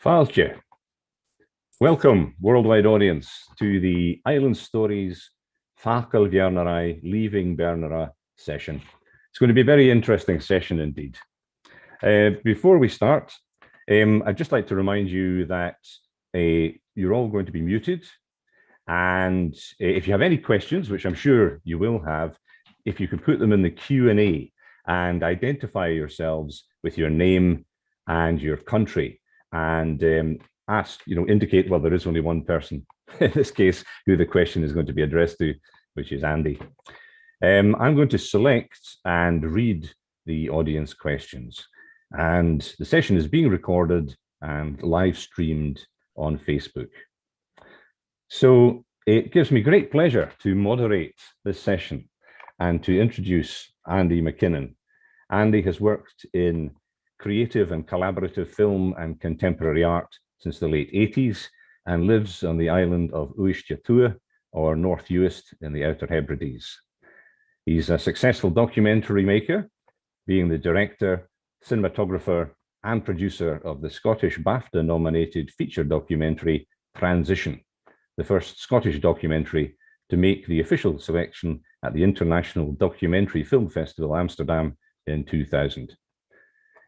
Fàgail. Welcome, worldwide audience, to the Island Stories Fàgail Bheàrnaraigh Leaving Bheàrnaraigh session. It's going to be a very interesting session indeed. Before we start, I'd just like to remind you that you're all going to be muted. And if you have any questions, which I'm sure you will have, if you could put them in the Q&A and identify yourselves with your name and your country, and indicate, well, there is only one person in this case who the question is going to be addressed to, which is Andy. I'm going to select and read the audience questions, and the session is being recorded and live streamed on Facebook. So it gives me great pleasure to moderate this session and to introduce Andy McKinnon. Andy has worked in creative and collaborative film and contemporary art since the late 80s and lives on the island of UistFilm, or North Uist in the Outer Hebrides. He's a successful documentary maker, being the director, cinematographer and producer of the Scottish BAFTA-nominated feature documentary Transition, the first Scottish documentary to make the official selection at the International Documentary Film Festival Amsterdam in 2000.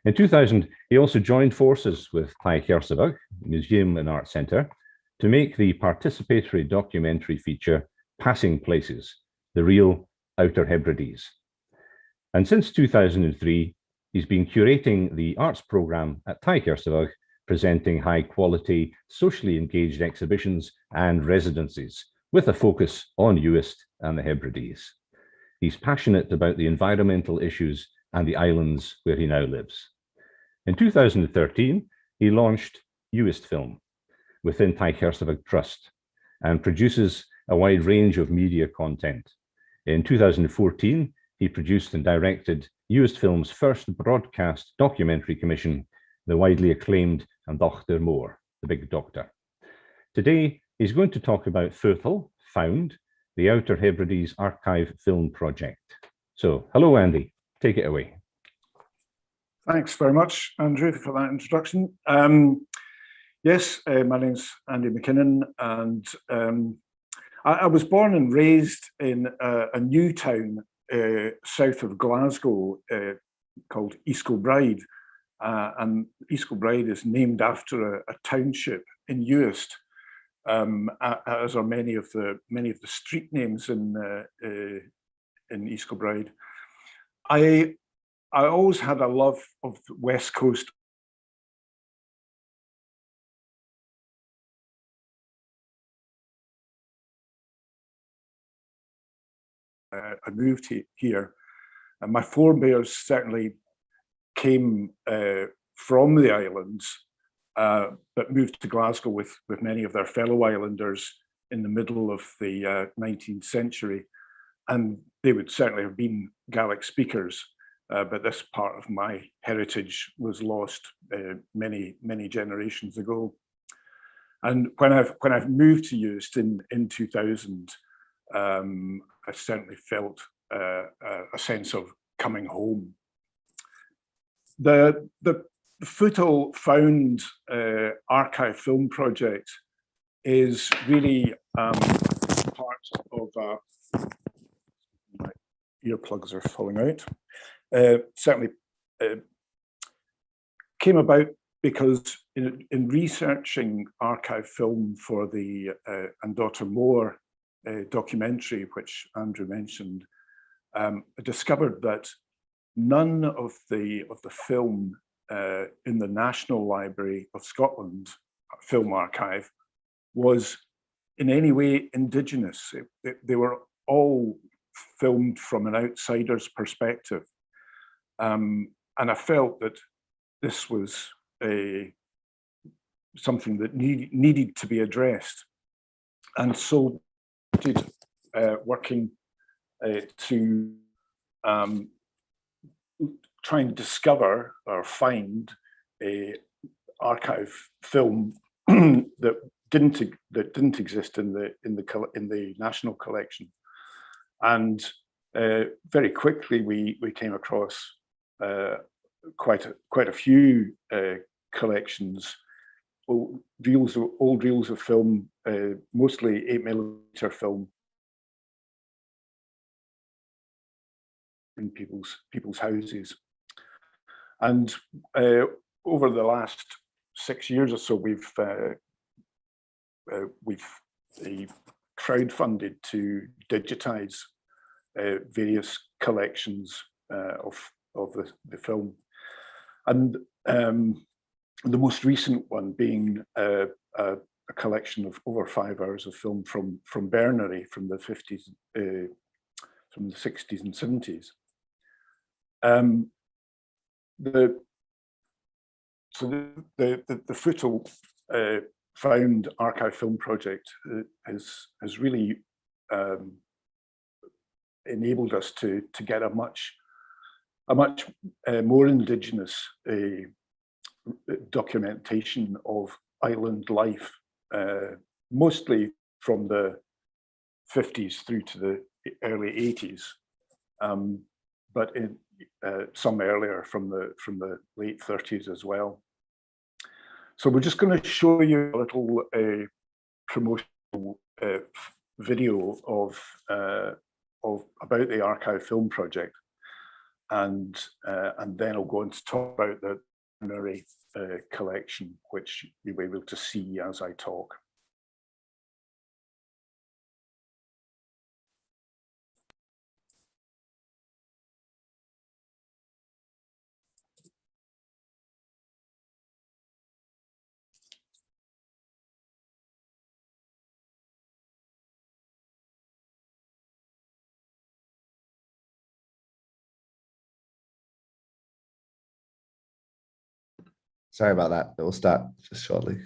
In 2000, he also joined forces with Taigh Chearsabhagh Museum and Art Centre to make the participatory documentary feature Passing Places, the real Outer Hebrides. And since 2003, he's been curating the arts programme at Taigh Chearsabhagh, presenting high-quality, socially engaged exhibitions and residencies with a focus on Uist and the Hebrides. He's passionate about the environmental issues and the islands where he now lives. In 2013, he launched UistFilm within Taigh Chearsabhagh Trust and produces a wide range of media content. In 2014, he produced and directed UistFilm's first broadcast documentary commission, the widely acclaimed An Dr. Moore, the Big Doctor. Today, he's going to talk about FAODAIL, Found, the Outer Hebrides Archive Film Project. So, hello, Andy. Take it away. Thanks very much, Andrew, for that introduction. Yes, my name's Andy McKinnon, and I was born and raised in a new town south of Glasgow called Isle and Isle is named after a township in Uist, as are many of the street names in Isle. I always had a love of the West Coast. I moved here, and my forebears certainly came from the islands, but moved to Glasgow with many of their fellow islanders in the middle of the 19th century, and they would certainly have been Gaelic speakers. But this part of my heritage was lost many generations ago. And when I've moved to Uist in 2000, I certainly felt a sense of coming home. The FAODAIL Found Archive Film Project is really part of my earplugs are falling out. Certainly came about because in researching archive film for the An Dr. Moore documentary, which Andrew mentioned, I discovered that none of the film in the National Library of Scotland film archive was in any way Indigenous. They were all filmed from an outsider's perspective. And I felt that this was something that needed to be addressed. And so I started working to try and discover or find a archive film that didn't exist in the national collection. And very quickly we came across quite a few collections old reels of film, mostly 8mm film, in people's houses. And over the last 6 years or so, we've crowdfunded to digitize various collections of the film, and the most recent one being a collection of over 5 hours of film from Berneray from the 50s, from the 60s and 70s. The FAODAIL Found Archive Film Project has really enabled us to get a much more indigenous documentation of island life, mostly from the 50s through to the early 80s, but in some earlier from the late 30s as well. So we're just going to show you a little promotional video of about the Archive Film Project, and then I'll go on to talk about the Bheàrnaraigh collection, which you'll be able to see as I talk. Sorry about that. It will start just shortly.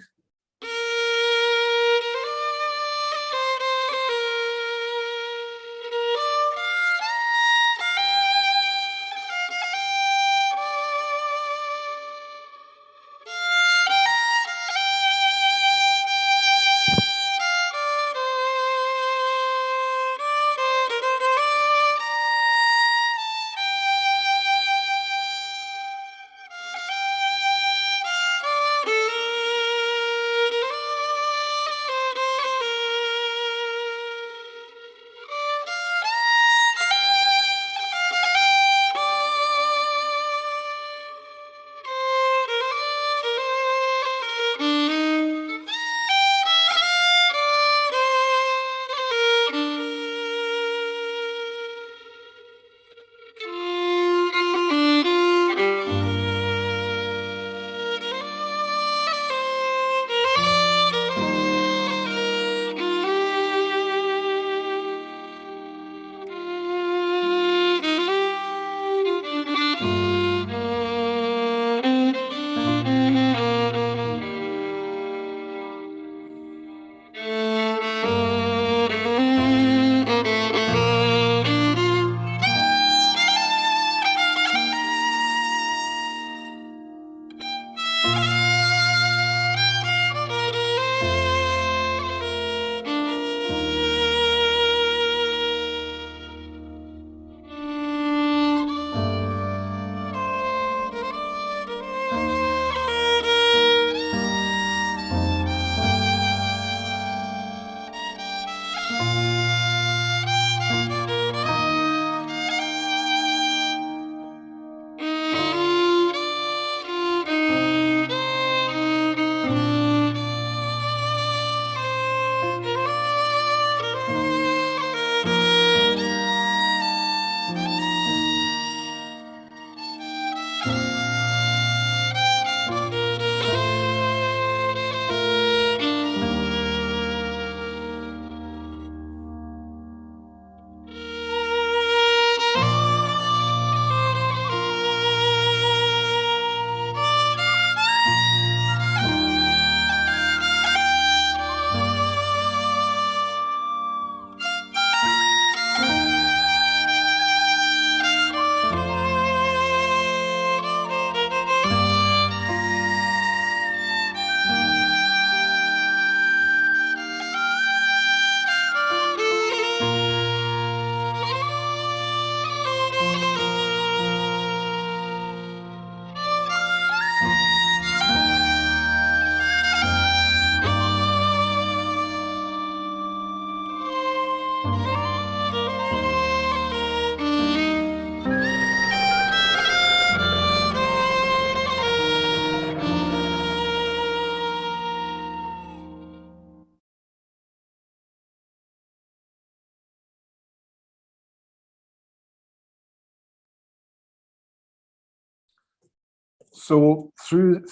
So through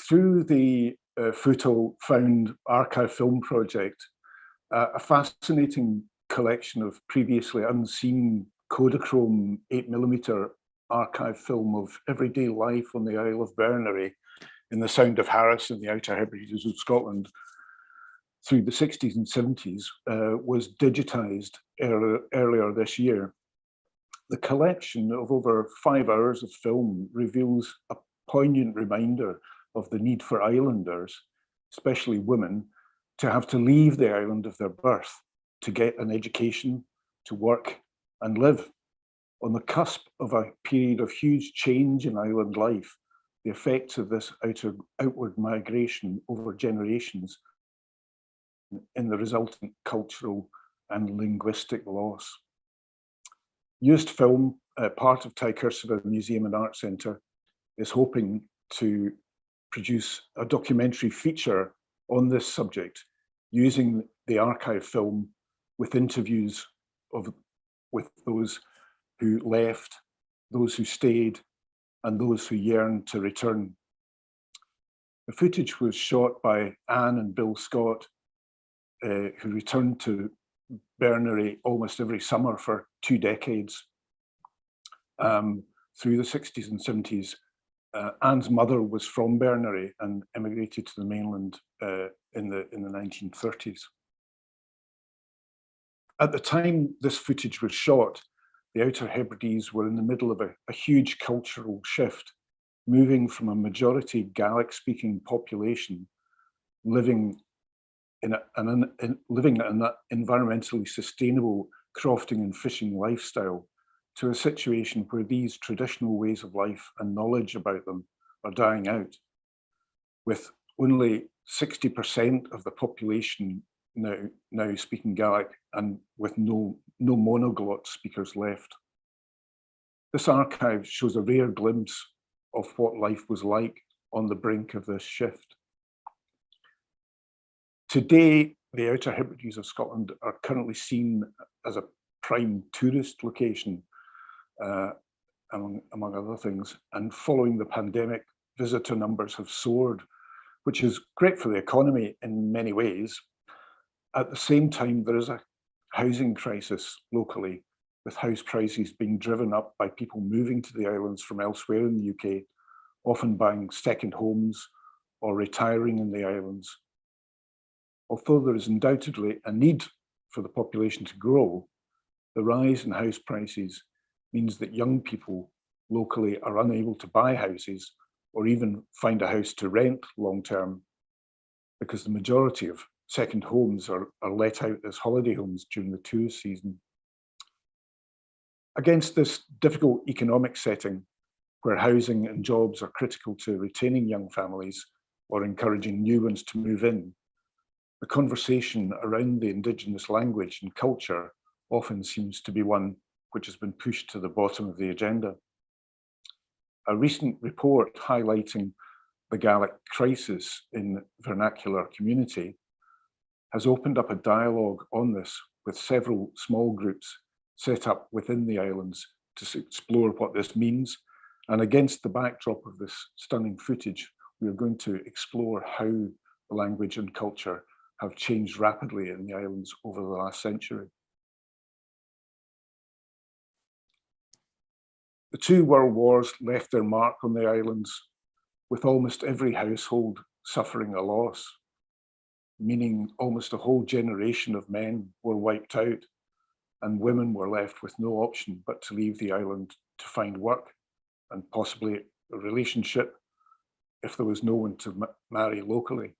the FAODAIL Found Archive Film Project, a fascinating collection of previously unseen Kodachrome 8mm archive film of everyday life on the Isle of Berneray in the Sound of Harris in the Outer Hebrides of Scotland through the 60s and 70s was digitised earlier this year. The collection of over 5 hours of film reveals a poignant reminder of the need for islanders, especially women, to have to leave the island of their birth to get an education, to work and live. On the cusp of a period of huge change in island life, the effects of this outward migration over generations in the resultant cultural and linguistic loss. UistFilm, part of Taigh Chearsabhagh Museum and Art Centre, is hoping to produce a documentary feature on this subject using the archive film with interviews with those who left, those who stayed, and those who yearn to return. The footage was shot by Anne and Bill Scott, who returned to Bheàrnaraigh almost every summer for 2 decades. Through the 60s and 70s, Anne's mother was from Bheàrnaraigh and emigrated to the mainland in the 1930s. At the time this footage was shot, the Outer Hebrides were in the middle of a huge cultural shift, moving from a majority Gaelic-speaking population living in an environmentally sustainable crofting and fishing lifestyle to a situation where these traditional ways of life and knowledge about them are dying out, with only 60% of the population now speaking Gaelic and with no monoglot speakers left. This archive shows a rare glimpse of what life was like on the brink of this shift. Today, the Outer Hebrides of Scotland are currently seen as a prime tourist location, among other things, and following the pandemic, visitor numbers have soared, which is great for the economy in many ways. At the same time, there is a housing crisis locally, with house prices being driven up by people moving to the islands from elsewhere in the UK, often buying second homes or retiring in the islands. Although there is undoubtedly a need for the population to grow, the rise in house prices means that young people locally are unable to buy houses or even find a house to rent long term, because the majority of second homes are let out as holiday homes during the tourist season. Against this difficult economic setting, where housing and jobs are critical to retaining young families or encouraging new ones to move in, the conversation around the Indigenous language and culture often seems to be one which has been pushed to the bottom of the agenda. A recent report highlighting the Gaelic crisis in vernacular community has opened up a dialogue on this with several small groups set up within the islands to explore what this means. And against the backdrop of this stunning footage, we are going to explore how the language and culture have changed rapidly in the islands over the last century. The 2 world wars left their mark on the islands, with almost every household suffering a loss, meaning almost a whole generation of men were wiped out and women were left with no option but to leave the island to find work and possibly a relationship if there was no one to marry locally.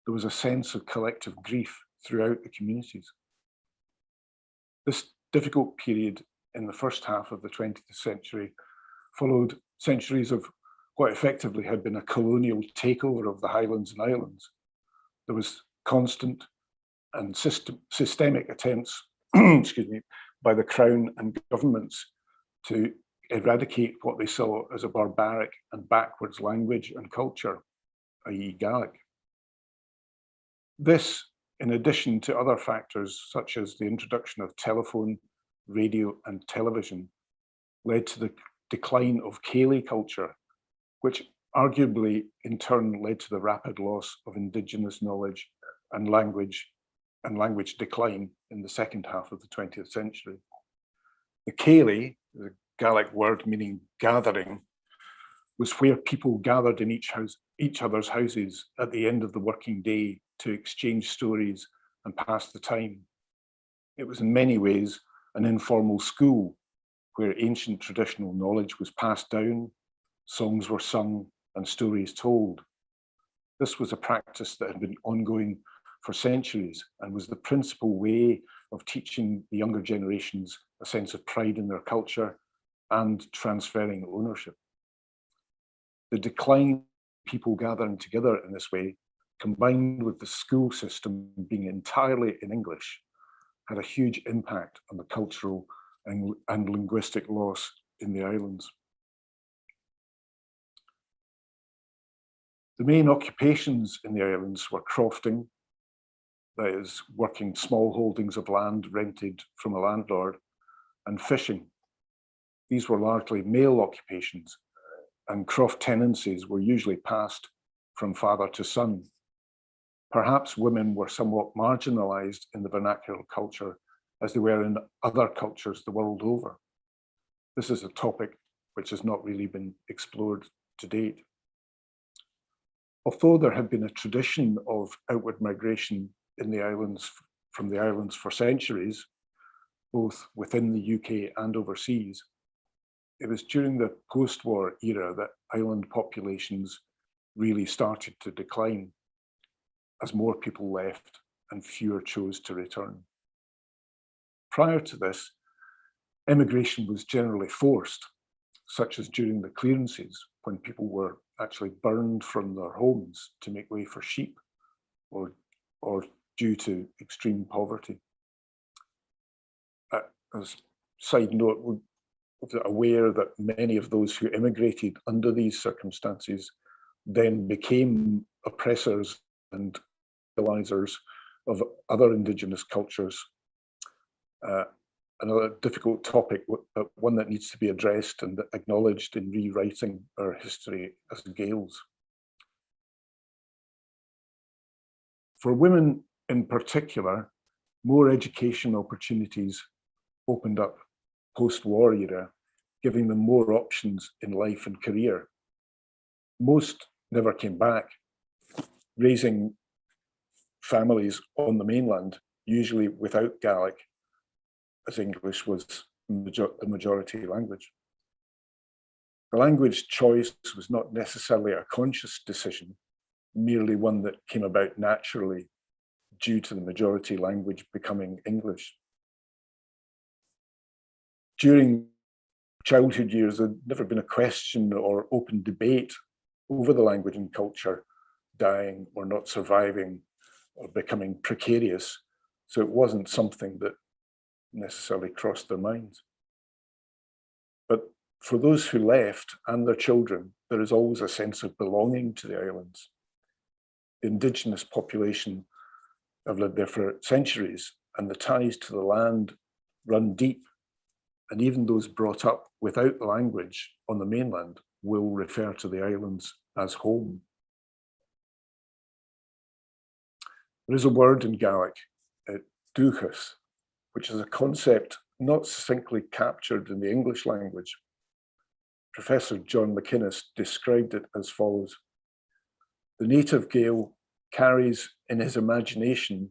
There was a sense of collective grief throughout the communities. This difficult period in the first half of the 20th century followed centuries of what effectively had been a colonial takeover of the Highlands and Islands. There was constant and systemic attempts excuse me, by the Crown and governments to eradicate what they saw as a barbaric and backwards language and culture, i.e. Gaelic. This, in addition to other factors such as the introduction of telephone, radio and television, led to the decline of Ceilidh culture, which arguably in turn led to the rapid loss of indigenous knowledge and language decline in the second half of the 20th century. The Céilí, the Gaelic word meaning gathering, was where people gathered in each other's houses at the end of the working day to exchange stories and pass the time. It was in many ways an informal school where ancient traditional knowledge was passed down, songs were sung, and stories told. This was a practice that had been ongoing for centuries and was the principal way of teaching the younger generations a sense of pride in their culture and transferring ownership. The decline of people gathering together in this way, combined with the school system being entirely in English, had a huge impact on the cultural and linguistic loss in the islands. The main occupations in the islands were crofting, that is, working small holdings of land rented from a landlord, and fishing. These were largely male occupations, and croft tenancies were usually passed from father to son. Perhaps women were somewhat marginalized in the vernacular culture as they were in other cultures the world over. This is a topic which has not really been explored to date. Although there had been a tradition of outward migration in the islands, from the islands for centuries, both within the UK and overseas, it was during the post-war era that island populations really started to decline as more people left and fewer chose to return. Prior to this, immigration was generally forced, such as during the clearances, when people were actually burned from their homes to make way for sheep, or due to extreme poverty. As a side note, we're aware that many of those who immigrated under these circumstances then became oppressors and colonizers of other indigenous cultures. Another difficult topic, but one that needs to be addressed and acknowledged in rewriting our history as Gaels. For women in particular, more education opportunities opened up post-war era, giving them more options in life and career. Most never came back, raising families on the mainland, usually without Gaelic, as English was the majority language. The language choice was not necessarily a conscious decision, merely one that came about naturally due to the majority language becoming English. During childhood years, there'd never been a question or open debate over the language and culture dying or not surviving or becoming precarious. So it wasn't something that necessarily crossed their minds. But for those who left and their children, there is always a sense of belonging to the islands. The indigenous population have lived there for centuries, and the ties to the land run deep. And even those brought up without the language on the mainland will refer to the islands as home. There is a word in Gaelic, dúchas, which is a concept not succinctly captured in the English language. Professor John McInnes described it as follows: the native Gael carries in his imagination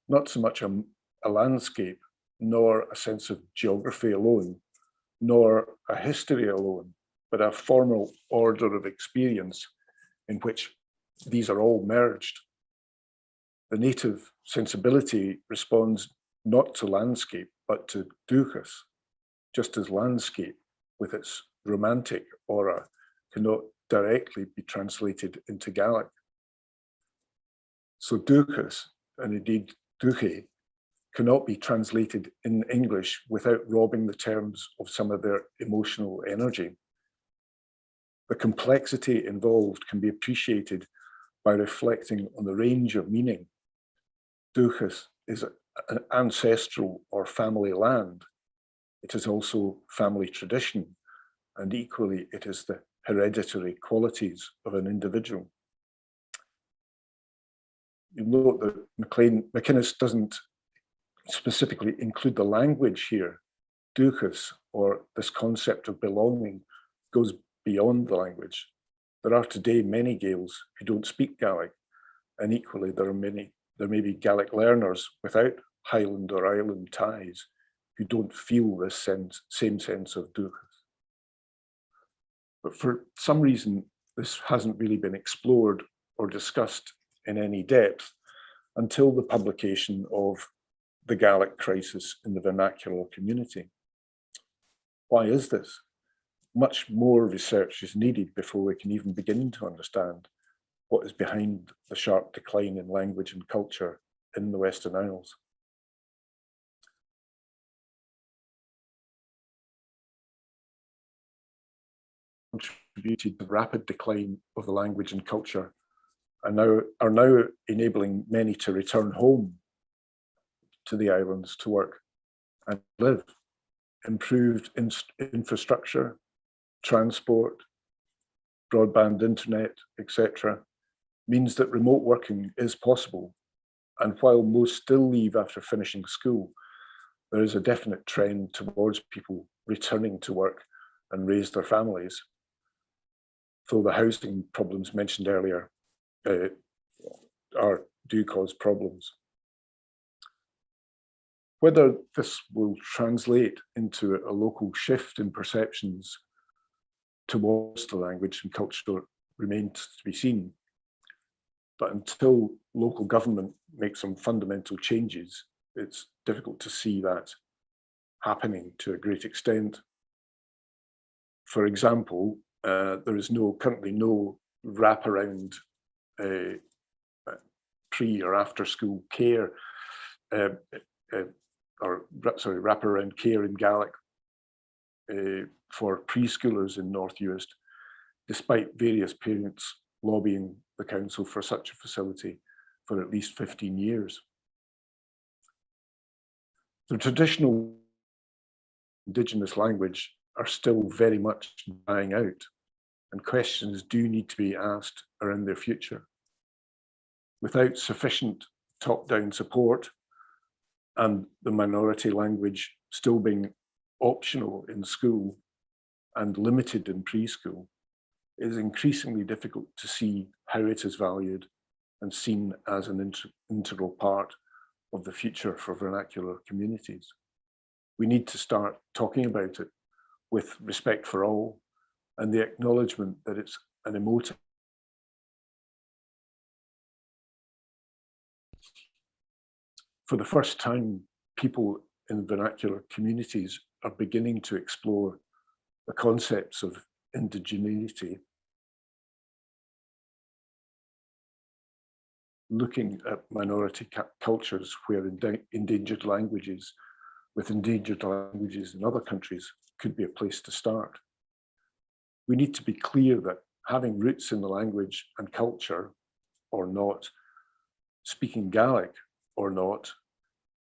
not so much a landscape, nor a sense of geography alone, nor a history alone, but a formal order of experience in which these are all merged. The native sensibility responds not to landscape, but to dúchas, just as landscape, with its romantic aura, cannot directly be translated into Gaelic. So dúchas, and indeed dúchaí, cannot be translated in English without robbing the terms of some of their emotional energy. The complexity involved can be appreciated by reflecting on the range of meaning. Dúchas is an ancestral or family land. It is also family tradition, and equally it is the hereditary qualities of an individual. You note that McInnes doesn't specifically include the language here. Dúchas, or this concept of belonging, goes beyond the language. There are today many Gaels who don't speak Gaelic, and equally there may be Gaelic learners without Highland or Island ties who don't feel this same sense of dúchas. But for some reason, this hasn't really been explored or discussed in any depth until the publication of The Gaelic Crisis in the Vernacular Community. Why is this? Much more research is needed before we can even begin to understand what is behind the sharp decline in language and culture in the Western Isles. Contributed to the rapid decline of the language and culture are now enabling many to return home to the islands to work and live. Improved infrastructure, transport, broadband internet, etc., means that remote working is possible. And while most still leave after finishing school, there is a definite trend towards people returning to work and raise their families. Though the housing problems mentioned earlier do cause problems. Whether this will translate into a local shift in perceptions towards the language and culture remains to be seen. But until local government makes some fundamental changes, it's difficult to see that happening to a great extent. For example, there is currently no wraparound pre or after school care, wraparound care in Gaelic for preschoolers in North Uist, despite various parents lobbying the council for such a facility for at least 15 years. The traditional Indigenous language are still very much dying out, and questions do need to be asked around their future. Without sufficient top-down support and the minority language still being optional in school and limited in preschool, it is increasingly difficult to see how it is valued and seen as an integral part of the future for vernacular communities. We need to start talking about it with respect for all and the acknowledgement that it's an emotive. For the first time, people in vernacular communities are beginning to explore the concepts of indigeneity, looking at minority cultures where endangered languages in other countries could be a place to start. We need to be clear that having roots in the language and culture or not, speaking Gaelic or not,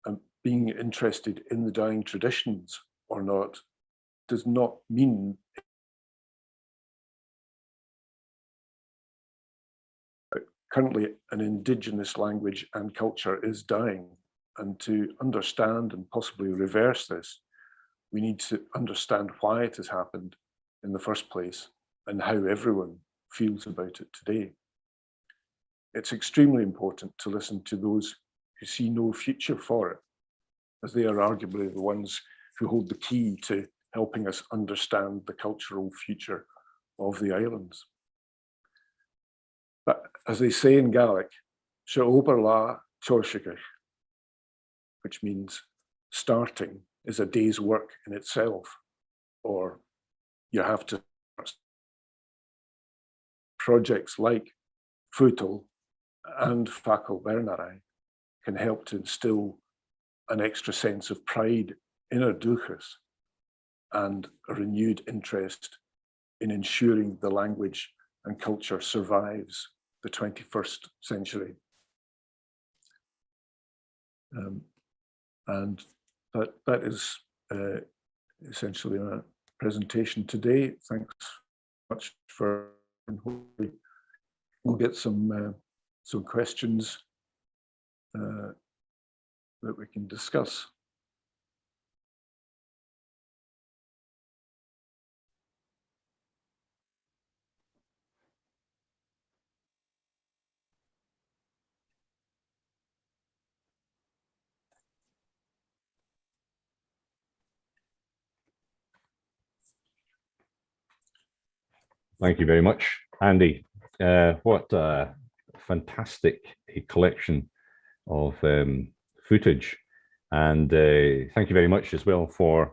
and being interested in the dying traditions or not, does not mean currently an Indigenous language and culture is dying. And to understand and possibly reverse this, we need to understand why it has happened in the first place and how everyone feels about it today. It's extremely important to listen to those who see no future for it, as they are arguably the ones who hold the key to helping us understand the cultural future of the islands. But as they say in Gaelic, se ober la Chearsabhagh, which means starting is a day's work in itself, or you have to. Projects like FAODAIL and Fàgail Bheàrnaraigh can help to instill an extra sense of pride in our dúchas and a renewed interest in ensuring the language and culture survives the 21st century. And that is essentially our presentation today. Thanks much for, and hopefully we'll get some questions that we can discuss. Thank you very much, Andy. What a fantastic collection of footage. And thank you very much as well for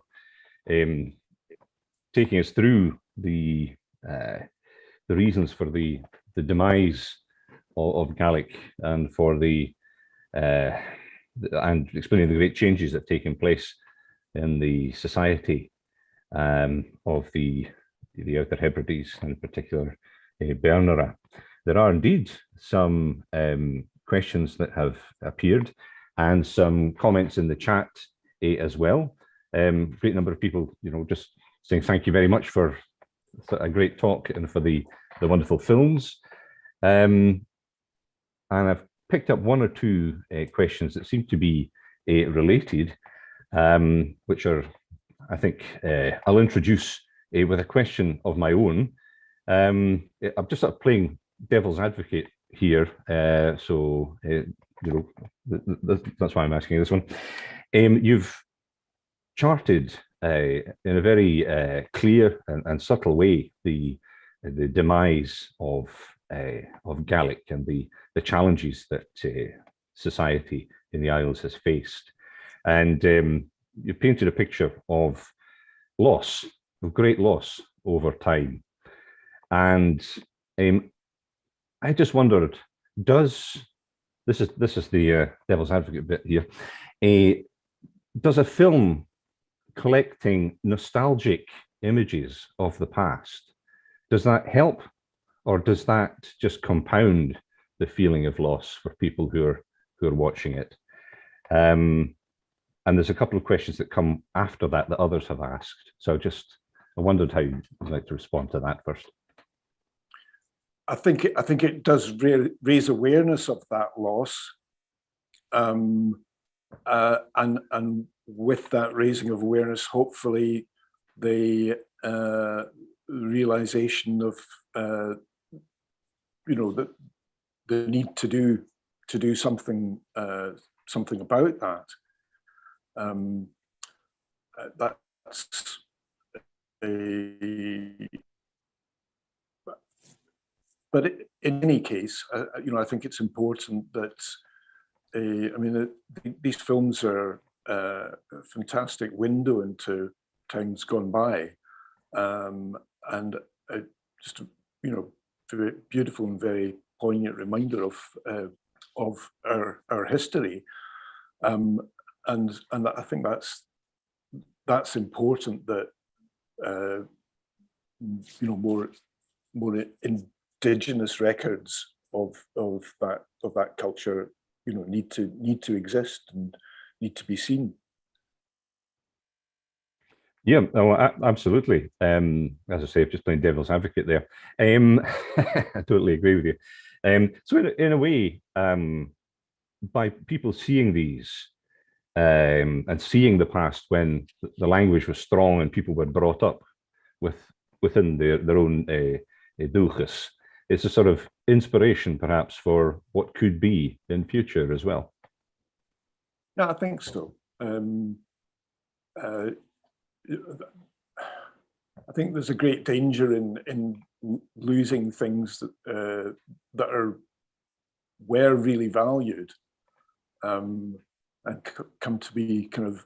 taking us through the reasons for the demise of Gaelic, and for and explaining the great changes that have taken place in the society of the Outer Hebrides, and in particular Bheàrnaraigh. There are indeed some questions that have appeared, and some comments in the chat as well. Great number of people, just saying thank you very much for a great talk and for the wonderful films. And I've picked up one or two questions that seem to be related, which are, I think, I'll introduce with a question of my own. I'm just sort of playing devil's advocate here, so that's why I'm asking this one. You've charted in a very clear and subtle way the demise of Gaelic and the challenges that society in the Isles has faced, and you painted a picture of loss, of great loss over time. And I just wondered, this is the devil's advocate bit here, does a film collecting nostalgic images of the past, does that help, or does that just compound the feeling of loss for people who are watching it? And there's a couple of questions that come after that that others have asked. So I wondered how you'd like to respond to that first. I think it does raise awareness of that loss, and with that raising of awareness, hopefully the realization of the need to do something about that. That's but in any case, I think it's important that these films are a fantastic window into times gone by, and just very beautiful and very poignant reminder of our history, and I think that's important, that more indigenous records of that culture need to exist and need to be seen. Yeah, absolutely. As I say, I'm just playing devil's advocate there. I totally agree with you. So in a way, by people seeing these and seeing the past when the language was strong and people were brought up within their own dúchas, it's a sort of inspiration perhaps for what could be in future as well. Yeah, I think so. I think there's a great danger in losing things that were really valued, and come to be kind of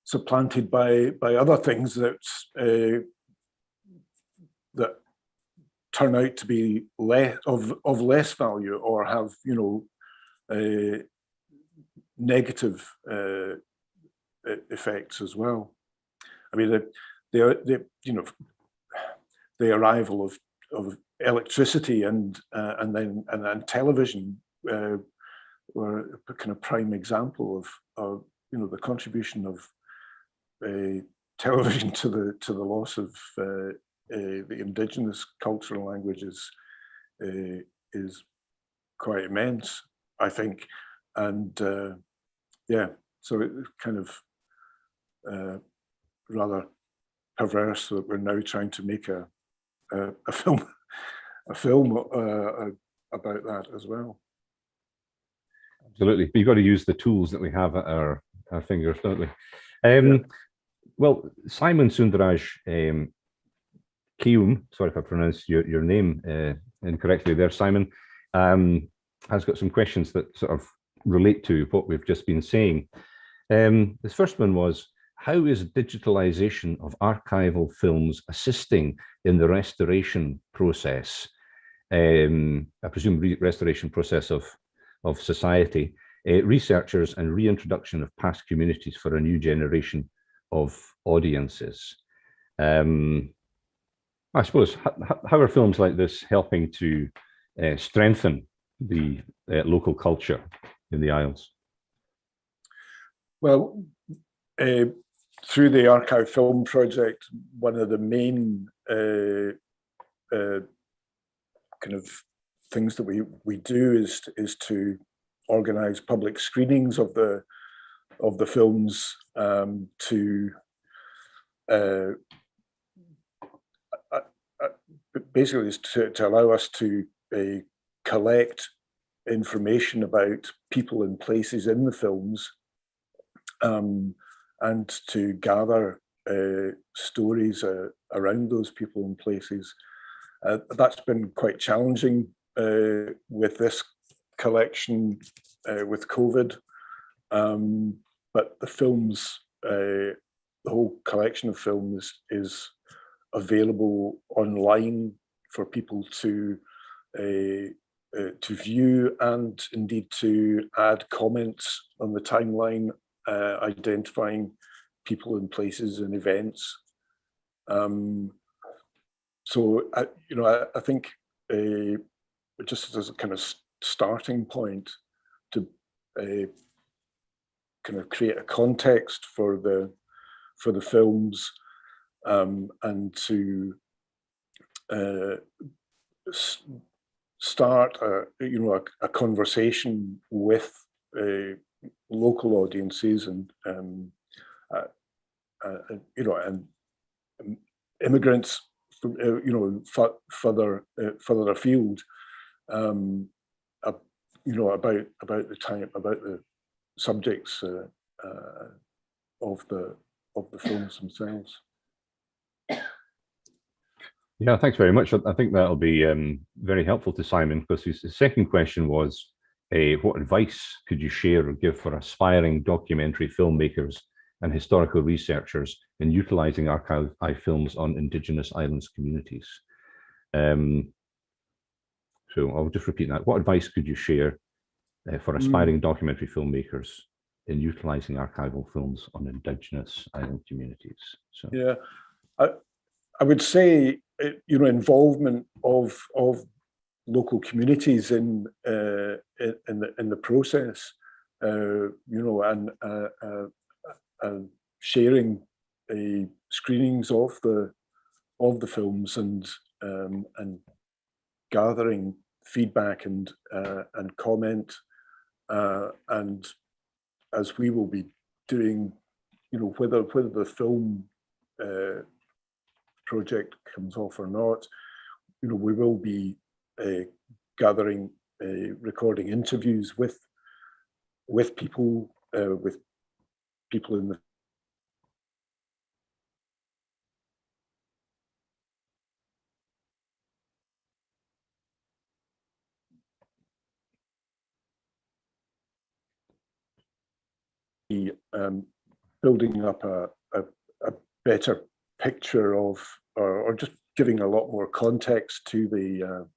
supplanted by other things that turn out to be less value, or have negative effects as well. I mean, the arrival of electricity and then television were a kind of prime example of the contribution of television to the loss of the indigenous culture and languages is quite immense, I think, and yeah, so it's kind of rather perverse that we're now trying to make a film about that as well. Absolutely, you've got to use the tools that we have at our fingers, don't we? Well, Simon Sundaraj Kium, sorry if I pronounced your name incorrectly there, Simon, has got some questions that sort of relate to what we've just been saying. This first one was, how is digitalization of archival films assisting in the restoration process? I presume restoration process of society, researchers and reintroduction of past communities for a new generation of audiences. I suppose, how are films like this helping to strengthen the local culture in the Isles? Well, through the Archive Film Project, one of the main kind of things that we do is to organise public screenings of the films to basically is to allow us to collect information about people and places in the films, and to gather stories around those people and places. That's been quite challenging with this collection with COVID, but the films, the whole collection of films is available online for people to view, and indeed to add comments on the timeline, identifying people and places and events. So I think just as a kind of starting point to kind of create a context for the films, and to start a conversation with local audiences and immigrants from further afield, about the subjects of the films themselves. Yeah, thanks very much. I think that'll be very helpful to Simon, because his second question was, what advice could you share or give for aspiring documentary filmmakers and historical researchers in utilising archive films on Indigenous Islands communities? So I'll just repeat that. What advice could you share for aspiring documentary filmmakers in utilising archival films on Indigenous island communities? So yeah, I would say involvement of local communities in the process, and sharing screenings of the films, and gathering feedback and comment, and as we will be doing, whether the film project comes off or not, we will be gathering, recording interviews with people in the building up a better picture of, or just giving a lot more context to the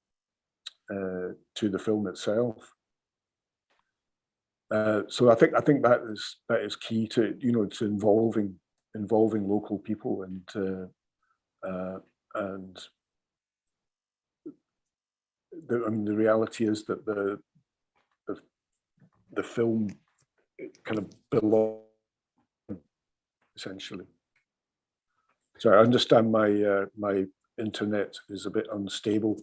film itself. So I think that is key to to involving local people, and the reality is that the film kind of belongs, essentially. So I understand my internet is a bit unstable.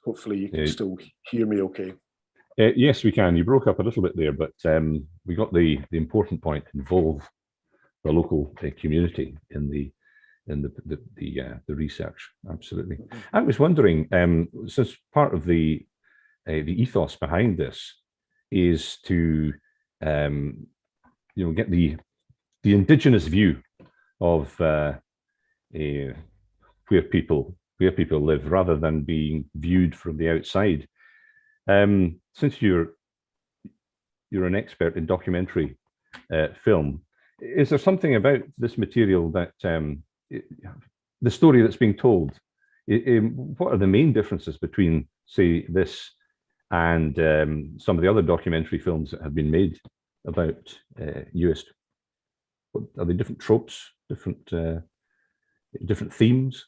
Hopefully you can Yeah. still hear me okay. Yes, we can. You broke up a little bit there, but we got the important point: involve the local community in the research. Absolutely. I was wondering, since part of the ethos behind this is to get the indigenous view of where people live, rather than being viewed from the outside. Since you're an expert in documentary film, is there something about this material that the story that's being told? What are the main differences between, say, this and some of the other documentary films that have been made about Uist? Are they different tropes, different themes?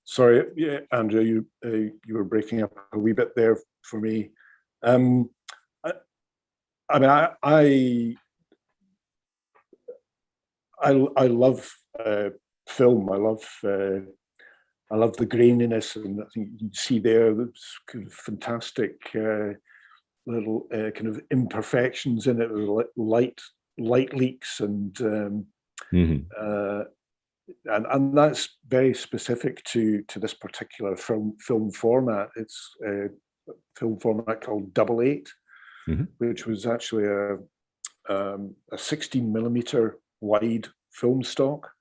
Sorry, yeah, Andrew, you were breaking up a wee bit there for me. I mean, I love film. I love the graininess, and I think you can see there this kind of fantastic little kind of imperfections in it, light leaks, and and that's very specific to this particular film format. It's a film format called 88, which was actually a 16mm wide film stock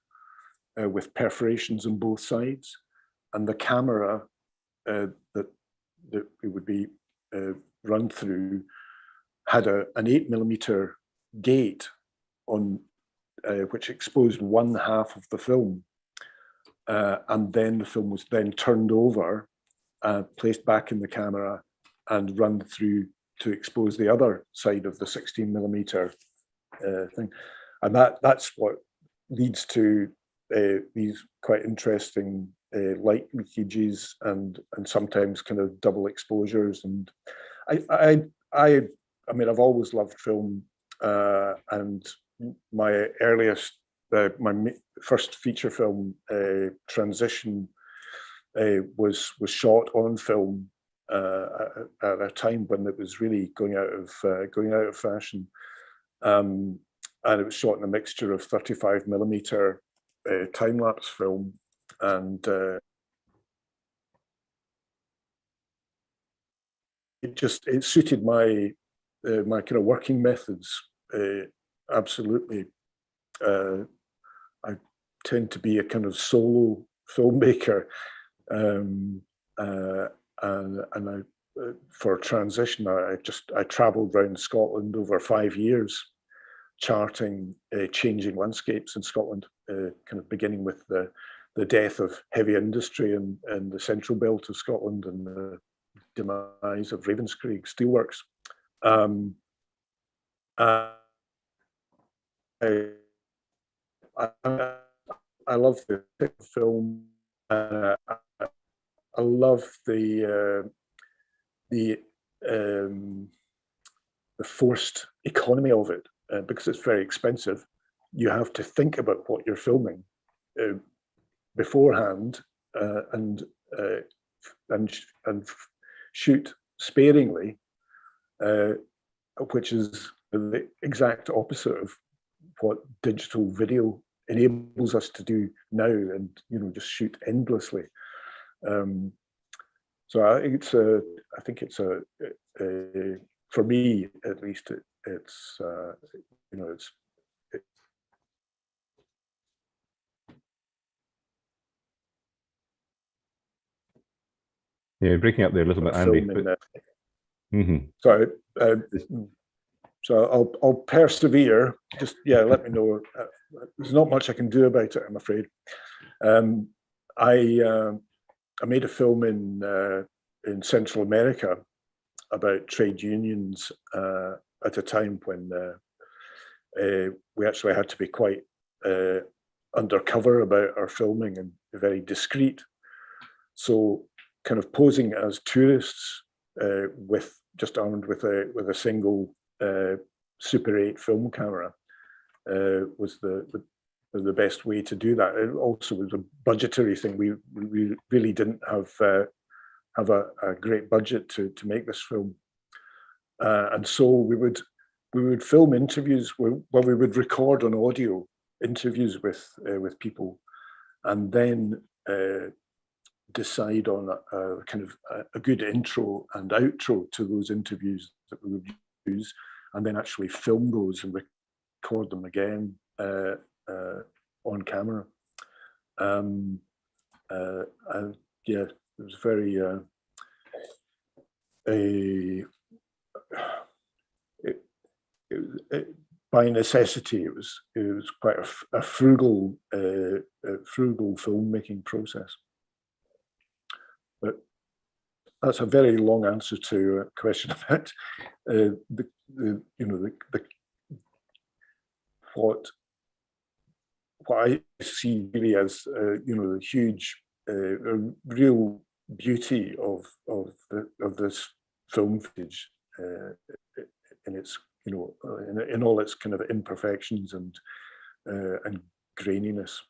with perforations on both sides, and the camera that it would be run through had an 8mm gate on which exposed one half of the film, and then the film was then turned over, placed back in the camera, and run through to expose the other side of the 16mm thing, and that's what leads to these quite interesting light leakages and sometimes kind of double exposures. And I mean, I've always loved film, and my earliest, my first feature film, Transition, was shot on film at a time when it was really going out of fashion, and it was shot in a mixture of 35mm time-lapse film and it suited my my kind of working methods absolutely. I tend to be a kind of solo filmmaker, and I for Transition I travelled around Scotland over 5 years, charting changing landscapes in Scotland, kind of beginning with the death of heavy industry in the central belt of Scotland and the demise of Ravenscraig steelworks. I love the film. I love the forced economy of it, because it's very expensive. You have to think about what you're filming beforehand, and shoot sparingly, which is the exact opposite of what digital video enables us to do now, and just shoot endlessly. So I think it's a for me at least, it's Yeah, breaking up there a little bit, Andy. Sorry. So I'll persevere. Just let me know. There's not much I can do about it, I'm afraid. I made a film in Central America about trade unions at a time when we actually had to be quite undercover about our filming and very discreet. So kind of posing as tourists with just armed with a single Super 8 film camera was the the best way to do that. It also was a budgetary thing. We really didn't have a great budget to make this film, and so we would film interviews where we would record on audio interviews with people, and then decide on a kind of a good intro and outro to those interviews that we would use, and then actually film those and record them again on camera. Yeah, it was very by necessity. It was quite a frugal filmmaking process. But that's a very long answer to a question about what I see really as the huge real beauty of this film footage in its in all its kind of imperfections and graininess.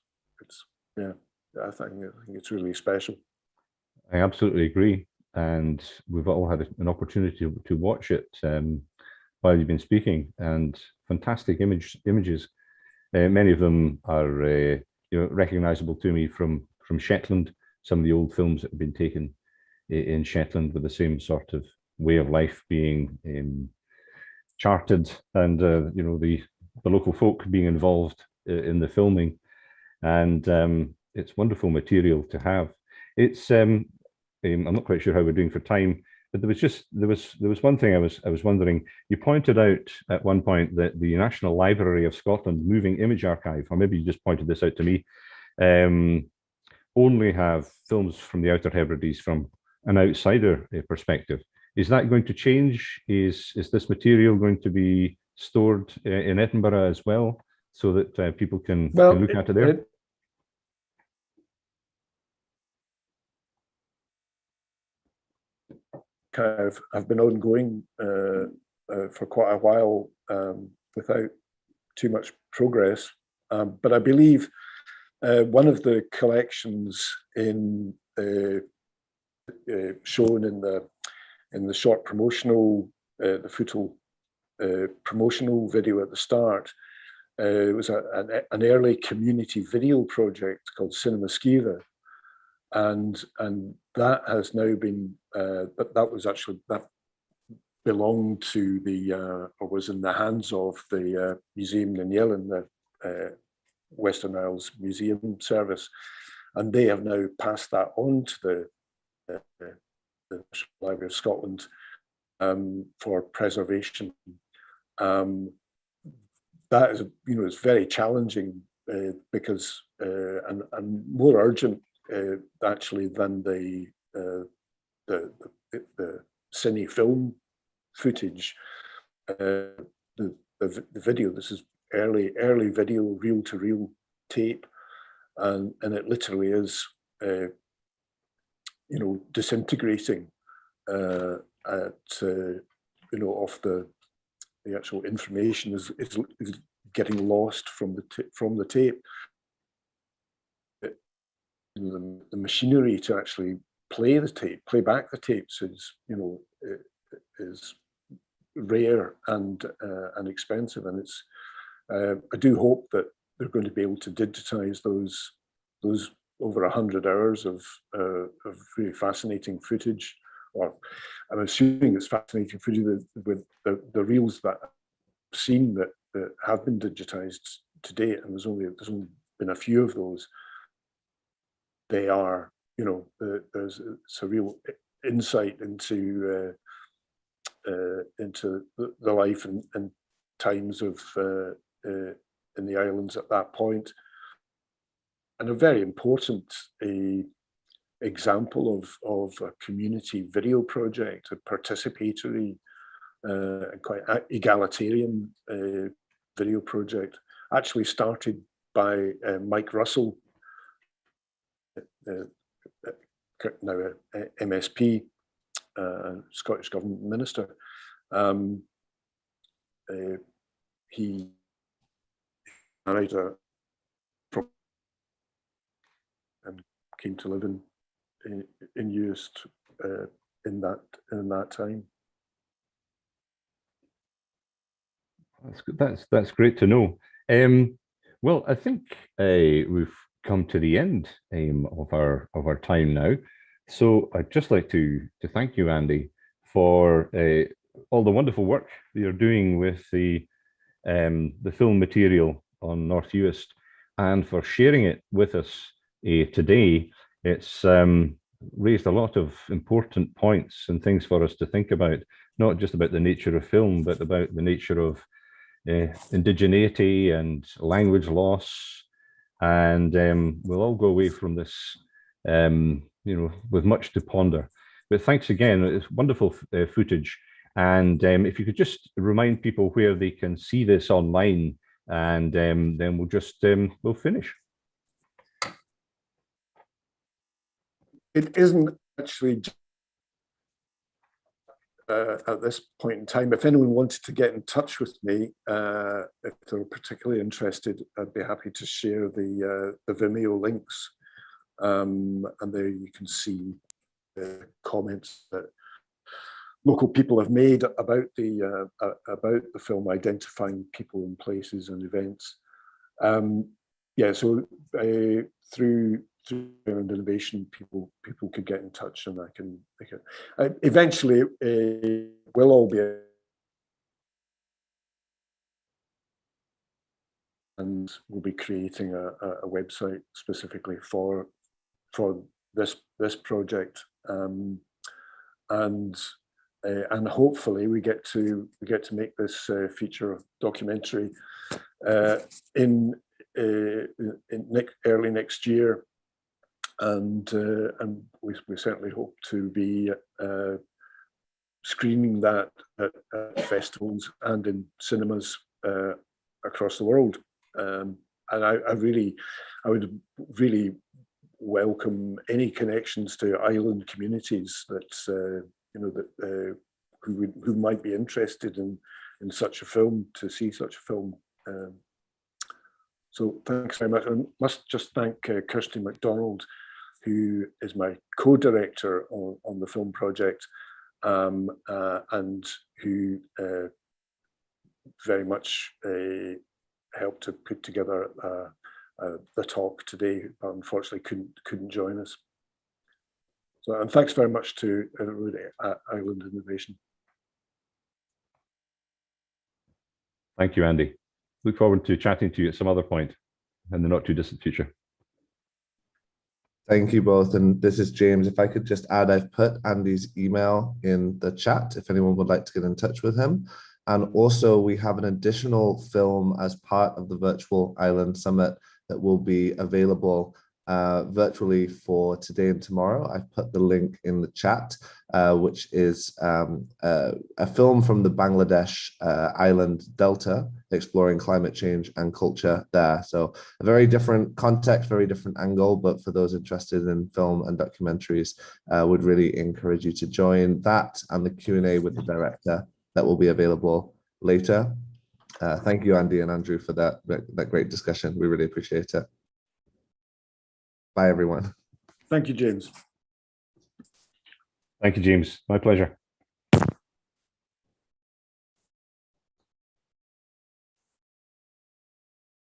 It's I think it's really special. I absolutely agree, and we've all had an opportunity to watch it while you've been speaking, and fantastic images. Many of them are recognizable to me from Shetland. Some of the old films that have been taken in Shetland with the same sort of way of life being charted, and the local folk being involved in the filming, and it's wonderful material to have. It's I'm not quite sure how we're doing for time, but there was one thing I was wondering. You pointed out at one point that the National Library of Scotland Moving Image Archive, or maybe you just pointed this out to me, only have films from the Outer Hebrides from an outsider perspective. Is that going to change? Is this material going to be stored in Edinburgh as well, so that people can look at it there? Kind of have been ongoing for quite a while without too much progress, but I believe one of the collections shown in the short promotional the footal promotional video at the start, it was an early community video project called Cinema Sciva. And that has now been that belonged to or was in the hands of the Museum na nGaedheal, the Western Isles Museum Service, and they have now passed that on to the National Library of Scotland for preservation. That is, it's very challenging because and more urgent. Actually, than the cine film footage, the video. This is early video, reel-to-reel tape, and it literally is, disintegrating off the actual information is getting lost from the tape. The machinery to actually play back the tapes is rare and expensive, and it's. I do hope that they're going to be able to digitize those over 100 hours of really fascinating footage. Or I'm assuming it's fascinating footage with the reels that I've seen that have been digitized to date, and there's only been a few of those. They are, it's a real insight into the life and times of in the islands at that point, and a very important example of a community video project, a participatory and quite egalitarian video project, actually started by Mike Russell, now a MSP, Scottish Government Minister. He married came to live in Uist in that time. That's good. That's great to know. Well, I think we've come to the end of our time now. So I'd just like to thank you, Andy, for all the wonderful work that you're doing with the film material on North Uist, and for sharing it with us today. It's raised a lot of important points and things for us to think about, not just about the nature of film, but about the nature of indigeneity and language loss. And we'll all go away from this, with much to ponder. But thanks again. It's wonderful footage. And if you could just remind people where they can see this online, and then we'll finish. It isn't actually at this point in time. If anyone wanted to get in touch with me, if they're particularly interested, I'd be happy to share the Vimeo links, and there you can see the comments that local people have made about the film, identifying people and places and events. Yeah, so through innovation, people could get in touch, and I can eventually we'll all be, and we'll be creating a website specifically for this project, and hopefully we get to make this feature documentary in early next year, and we certainly hope to be screening that at festivals and in cinemas across the world. And I would really welcome any connections to island communities that who might be interested in such a film, to see such a film. So thanks very much. I must just thank Kirsty MacDonald, who is my co-director on the film project, and who very much helped to put together the talk today, but unfortunately couldn't join us. So, and thanks very much to everybody at Island Innovation. Thank you, Andy. Look forward to chatting to you at some other point in the not too distant future. Thank you both. And this is James. If I could just add, I've put Andy's email in the chat if anyone would like to get in touch with him. And also we have an additional film as part of the virtual Island Summit that will be available virtually for today and tomorrow. I've put the link in the chat, which is a film from the Bangladesh island delta, exploring climate change and culture there. So a very different context, very different angle, but for those interested in film and documentaries, would really encourage you to join that and the Q&A with the director that will be available later. Thank you, Andy and Andrew, for that great discussion. We really appreciate it. Bye, everyone. Thank you, James. Thank you, James. My pleasure.